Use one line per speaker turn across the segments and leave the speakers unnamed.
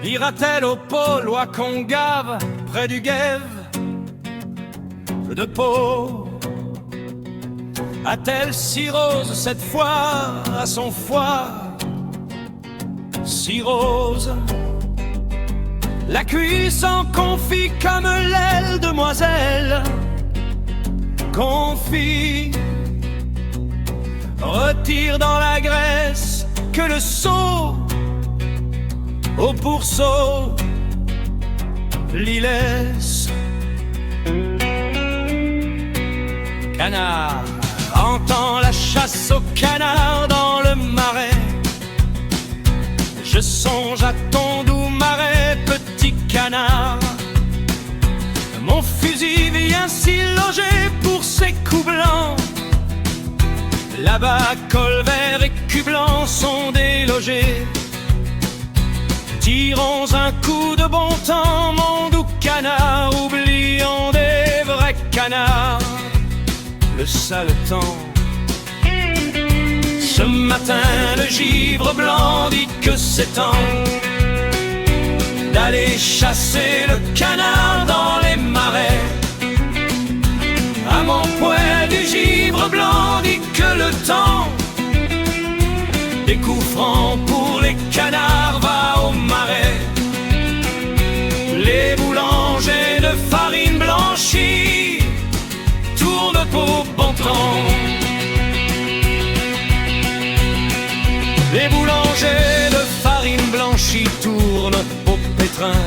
Ira-t-elle au pôle ou à Congave, près du Guève de Pau? A-t-elle si rose cette fois à son foie? Si rose, la cuisse en confit comme l'aile demoiselle confit. Retire dans la graisse que le seau au pourceau l'y laisse. Canard, entend la chasse au canard dans le marais. Je songe à ton doux marais, petit canard. Mon fusil vient s'y loger pour ses coups blancs. Là-bas, Colbert et Cublan sont délogés. Tirons un coup de bon temps, mon doux canard. Oublions des vrais canards le sale temps. Ce matin, le givre blanc dit que c'est temps d'aller chasser le canard dans les marais. À mon poêle du givre blanc dit que le temps des coups francs pour les canards va au marais. Les boulangers de farine blanchie tournent au bon temps. Les boulangers de farine blanchie tournent au pétrin.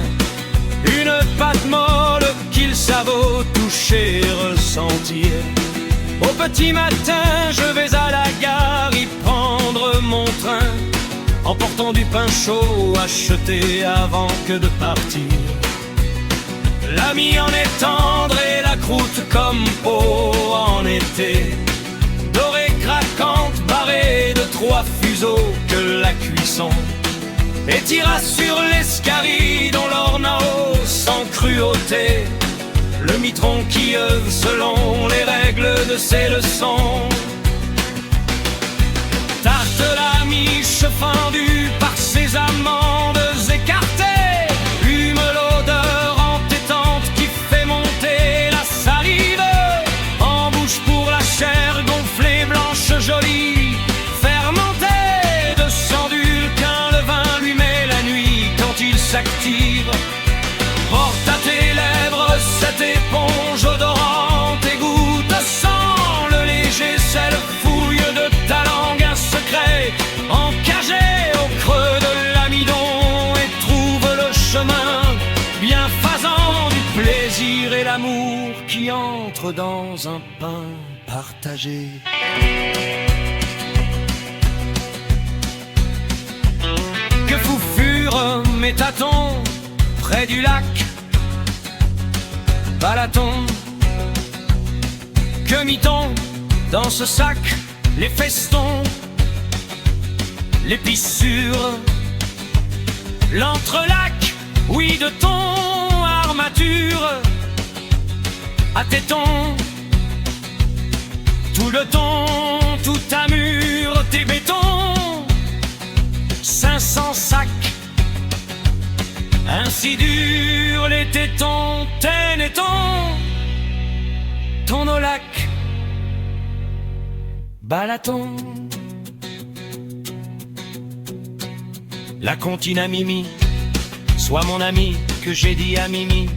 Une pâte molle qu'ils savent au toucher ressentir. Au petit matin, je vais à la gare y prendre mon train, emportant du pain chaud acheté avant que de partir. La mie en est tendre et la croûte comme peau en été, dorée craquante, barrée de 3 fuseaux que la cuisson étira sur l'escarie dont l'ornao sans cruauté. Le mitron qui œuvre selon les règles de ses leçons. Tarte la miche fendue par ses amandes écartées. Hume l'odeur entêtante qui fait monter la salive. En bouche pour la chair gonflée, blanche, jolie, fermentée de sang d'huile qu'un levain lui met la nuit quand il s'active. Porte à tes lèvres cette éponge odorante et goûte sans le léger sel. Fouille de ta langue un secret encagé au creux de l'amidon et trouve le chemin bienfaisant du plaisir et l'amour qui entre dans un pain partagé. Que fou furent mes tâtons près du lac Balaton. Que mit-on dans ce sac? Les festons, l'épissure, l'entrelac, oui, de ton armature à tétons. Tout le ton, tout amure, tes bétons, 500 sacs. Ainsi durs les tétons, ténétons, ton au lac Balaton. La comptine à Mimi, sois mon ami, que j'ai dit à Mimi.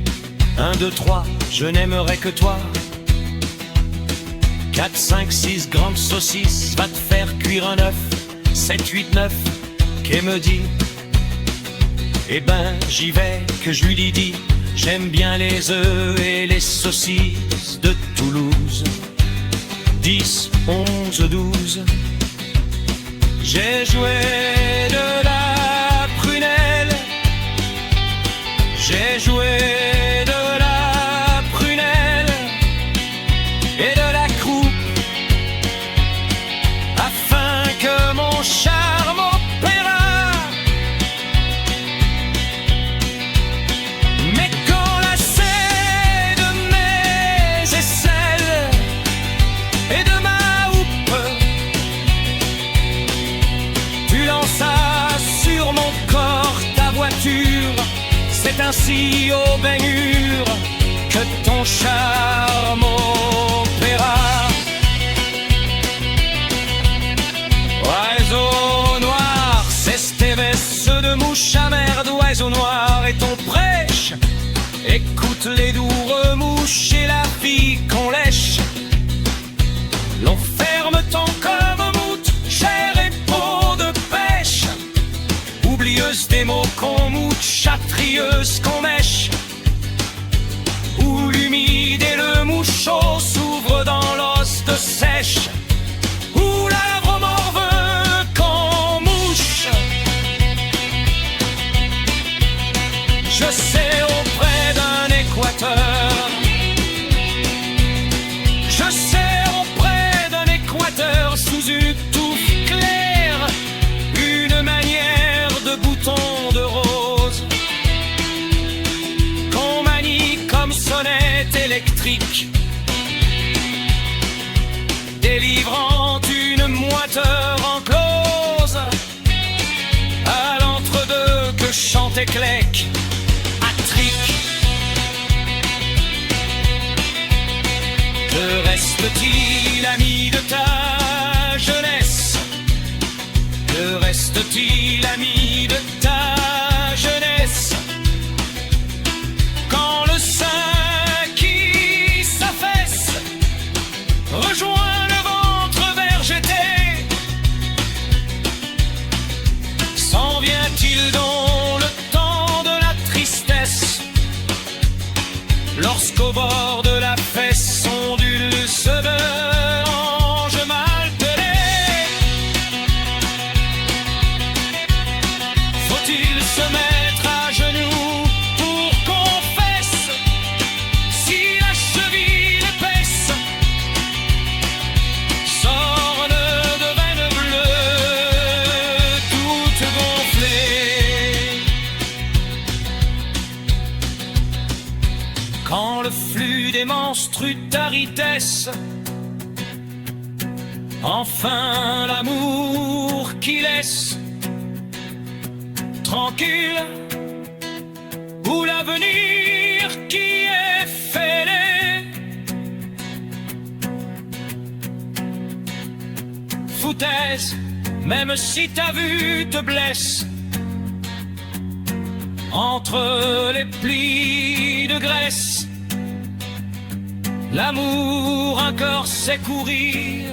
1, 2, 3, je n'aimerai que toi. 4, 5, 6 grandes saucisses, va te faire cuire un œuf. 7, 8, 9, qu'elle me dit. Eh ben j'y vais, que je lui dis, j'aime bien les œufs et les saucisses de Toulouse. 10, 11, 12, j'ai joué de la prunelle. J'ai joué de la prunelle et de la croupe, afin que mon charme opéra. Mais quand lassé de mes aisselles et de ma houppe, tu lanças ainsi aux baignures que ton charme opéra. Oiseau noir, s'estévesse de mouches amères d'oiseau noir et ton prêche. Écoute les doux remouches et la vie qu'on lèche. L'on ferme ton comme moute, chair et peau de pêche. Oublieuse des mots qu'on moute, chatrieuse qu'on mèche. Où l'humide et le mouchot s'ouvrent dans l'os de sèche. Où l'arbre mort veut qu'on mouche. Je sais auprès d'un équateur. Je sais auprès d'un équateur sous une touffe claire, une manière de bouton de rose qu'on manie comme sonnette électrique, délivrant une moiteur enclose à l'entre-deux que chantait Clec. Que reste-t-il, ami de ta jeunesse? Que reste-t-il, ami de ta jeunesse? Quand le sein qui s'affaisse rejoint le ventre vergeté, s'en vient-il donc le temps de la tristesse? Lorsqu'au bord de la fesse ondule ce ange maltelé, faut-il se mettre à genoux pour qu'on fesse? Si la cheville épaisse s'orne de veines bleues toutes gonflées, quand le flux des menstruarités, enfin l'amour qui laisse tranquille, ou l'avenir qui est fêlé. Foutaise, même si ta vue te blesse, entre les plis de graisse, l'amour encore sait courir.